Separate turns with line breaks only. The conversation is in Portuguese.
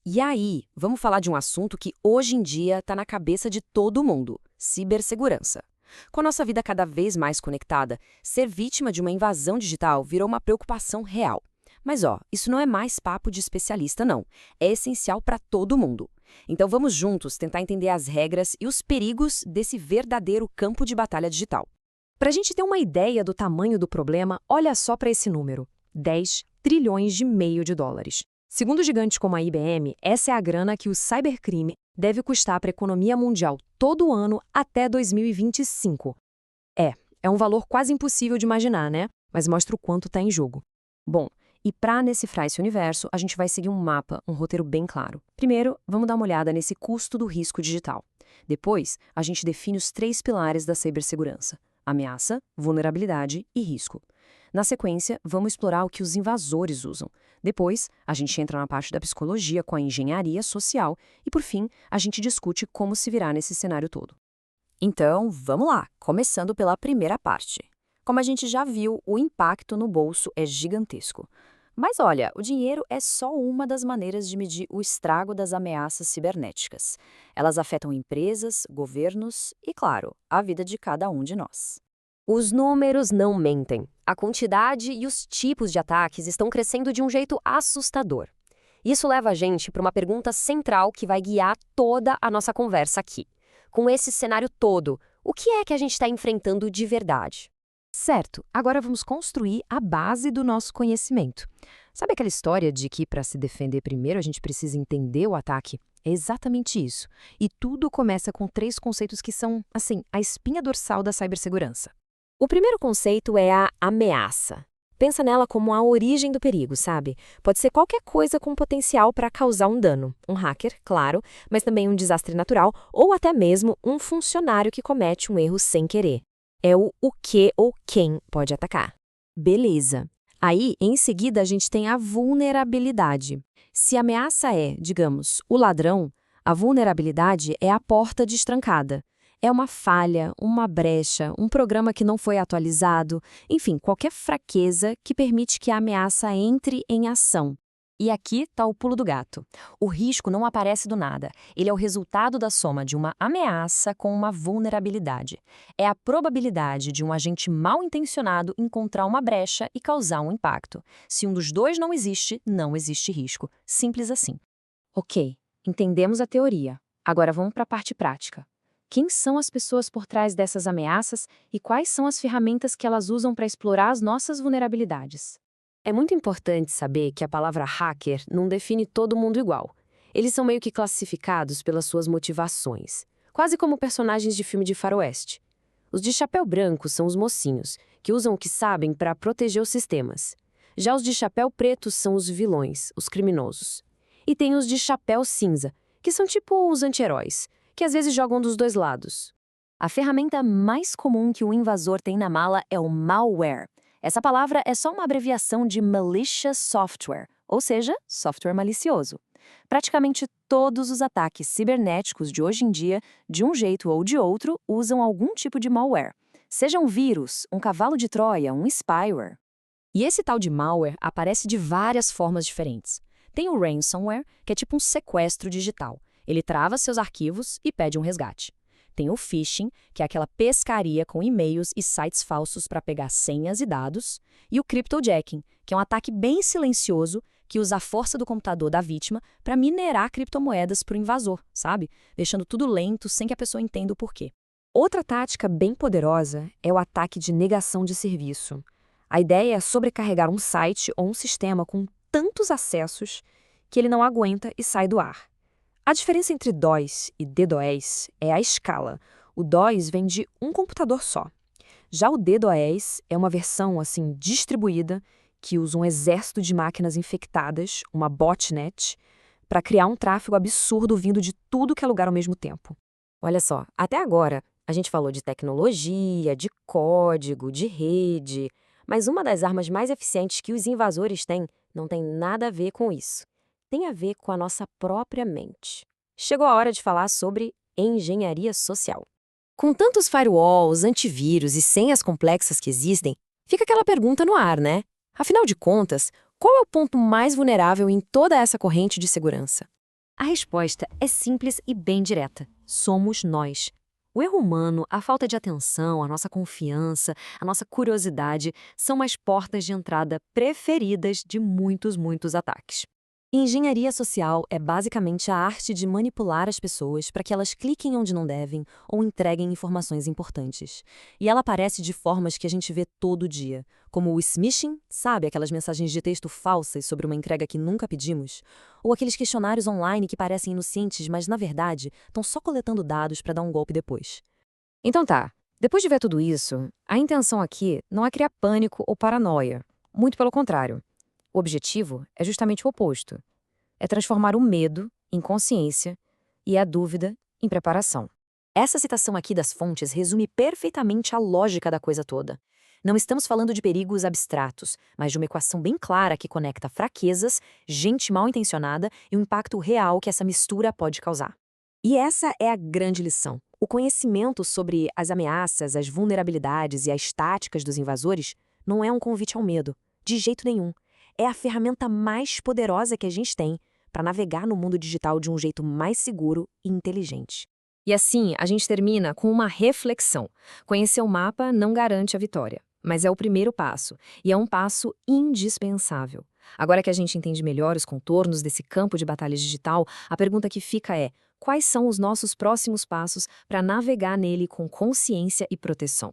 E aí, vamos falar de um assunto que hoje em dia está na cabeça de todo mundo: cibersegurança. Com a nossa vida cada vez mais conectada, ser vítima de uma invasão digital virou uma preocupação real. Mas isso não é mais papo de especialista, não. É essencial para todo mundo. Então vamos juntos tentar entender as regras e os perigos desse verdadeiro campo de batalha digital.
Para a gente ter uma ideia do tamanho do problema, olha só para esse número: 10 trilhões e meio de dólares. Segundo gigantes como a IBM, essa é a grana que o cybercrime deve custar para a economia mundial todo ano até 2025. É um valor quase impossível de imaginar, né? Mas mostra o quanto está em jogo. Bom, e para decifrar esse universo, a gente vai seguir um mapa, um roteiro bem claro. Primeiro, vamos dar uma olhada nesse custo do risco digital. Depois, a gente define os 3 pilares da cibersegurança: ameaça, vulnerabilidade e risco. Na sequência, vamos explorar o que os invasores usam. Depois, a gente entra na parte da psicologia com a engenharia social e, por fim, a gente discute como se virar nesse cenário todo.
Então, vamos lá, começando pela primeira parte. Como a gente já viu, o impacto no bolso é gigantesco. Mas olha, o dinheiro é só uma das maneiras de medir o estrago das ameaças cibernéticas. Elas afetam empresas, governos e, claro, a vida de cada um de nós.
Os números não mentem. A quantidade e os tipos de ataques estão crescendo de um jeito assustador. Isso leva a gente para uma pergunta central que vai guiar toda a nossa conversa aqui. Com esse cenário todo, o que é que a gente está enfrentando de verdade?
Certo, agora vamos construir a base do nosso conhecimento. Sabe aquela história de que para se defender primeiro a gente precisa entender o ataque? É exatamente isso. E tudo começa com 3 conceitos que são, assim, a espinha dorsal da cibersegurança.
O primeiro conceito é a ameaça. Pensa nela como a origem do perigo, sabe? Pode ser qualquer coisa com potencial para causar um dano. Um hacker, claro, mas também um desastre natural ou até mesmo um funcionário que comete um erro sem querer. É o que ou quem pode atacar.
Beleza. Aí, em seguida, a gente tem a vulnerabilidade. Se a ameaça é, digamos, o ladrão, a vulnerabilidade é a porta destrancada. É uma falha, uma brecha, um programa que não foi atualizado, enfim, qualquer fraqueza que permite que a ameaça entre em ação. E aqui está o pulo do gato. O risco não aparece do nada. Ele é o resultado da soma de uma ameaça com uma vulnerabilidade. É a probabilidade de um agente mal intencionado encontrar uma brecha e causar um impacto. Se um dos dois não existe risco. Simples assim. Ok, entendemos a teoria. Agora vamos para a parte prática. Quem são as pessoas por trás dessas ameaças e quais são as ferramentas que elas usam para explorar as nossas vulnerabilidades?
É muito importante saber que a palavra hacker não define todo mundo igual. Eles são meio que classificados pelas suas motivações, quase como personagens de filme de faroeste. Os de chapéu branco são os mocinhos, que usam o que sabem para proteger os sistemas. Já os de chapéu preto são os vilões, os criminosos. E tem os de chapéu cinza, que são tipo os anti-heróis, que às vezes jogam dos dois lados. A ferramenta mais comum que o invasor tem na mala é o malware. Essa palavra é só uma abreviação de malicious software, ou seja, software malicioso. Praticamente todos os ataques cibernéticos de hoje em dia, de um jeito ou de outro, usam algum tipo de malware. Seja um vírus, um cavalo de Troia, um spyware.
E esse tal de malware aparece de várias formas diferentes. Tem o ransomware, que é tipo um sequestro digital. Ele trava seus arquivos e pede um resgate. Tem o phishing, que é aquela pescaria com e-mails e sites falsos para pegar senhas e dados. E o cryptojacking, que é um ataque bem silencioso que usa a força do computador da vítima para minerar criptomoedas para o invasor, sabe? Deixando tudo lento sem que a pessoa entenda o porquê. Outra tática bem poderosa é o ataque de negação de serviço. A ideia é sobrecarregar um site ou um sistema com tantos acessos que ele não aguenta e sai do ar. A diferença entre DOS e DDoS é a escala. O DOS vem de um computador só. Já o DDoS é uma versão assim distribuída que usa um exército de máquinas infectadas, uma botnet, para criar um tráfego absurdo vindo de tudo que é lugar ao mesmo tempo.
Olha só, até agora a gente falou de tecnologia, de código, de rede, mas uma das armas mais eficientes que os invasores têm não tem nada a ver com isso. Tem a ver com a nossa própria mente. Chegou a hora de falar sobre engenharia social. Com tantos firewalls, antivírus e senhas complexas que existem, fica aquela pergunta no ar, né? Afinal de contas, qual é o ponto mais vulnerável em toda essa corrente de segurança?
A resposta é simples e bem direta. Somos nós. O erro humano, a falta de atenção, a nossa confiança, a nossa curiosidade são as portas de entrada preferidas de muitos ataques.
Engenharia social é basicamente a arte de manipular as pessoas para que elas cliquem onde não devem ou entreguem informações importantes. E ela aparece de formas que a gente vê todo dia, como o smishing, sabe, aquelas mensagens de texto falsas sobre uma entrega que nunca pedimos, ou aqueles questionários online que parecem inocentes, mas na verdade estão só coletando dados para dar um golpe depois.
Então tá, depois de ver tudo isso, a intenção aqui não é criar pânico ou paranoia. Muito pelo contrário. O objetivo é justamente o oposto. É transformar o medo em consciência e a dúvida em preparação. Essa citação aqui das fontes resume perfeitamente a lógica da coisa toda. Não estamos falando de perigos abstratos, mas de uma equação bem clara que conecta fraquezas, gente mal intencionada e o impacto real que essa mistura pode causar.
E essa é a grande lição. O conhecimento sobre as ameaças, as vulnerabilidades e as táticas dos invasores não é um convite ao medo, de jeito nenhum. É a ferramenta mais poderosa que a gente tem para navegar no mundo digital de um jeito mais seguro e inteligente.
E assim, a gente termina com uma reflexão. Conhecer o mapa não garante a vitória, mas é o primeiro passo, e é um passo indispensável. Agora que a gente entende melhor os contornos desse campo de batalha digital, a pergunta que fica é: quais são os nossos próximos passos para navegar nele com consciência e proteção?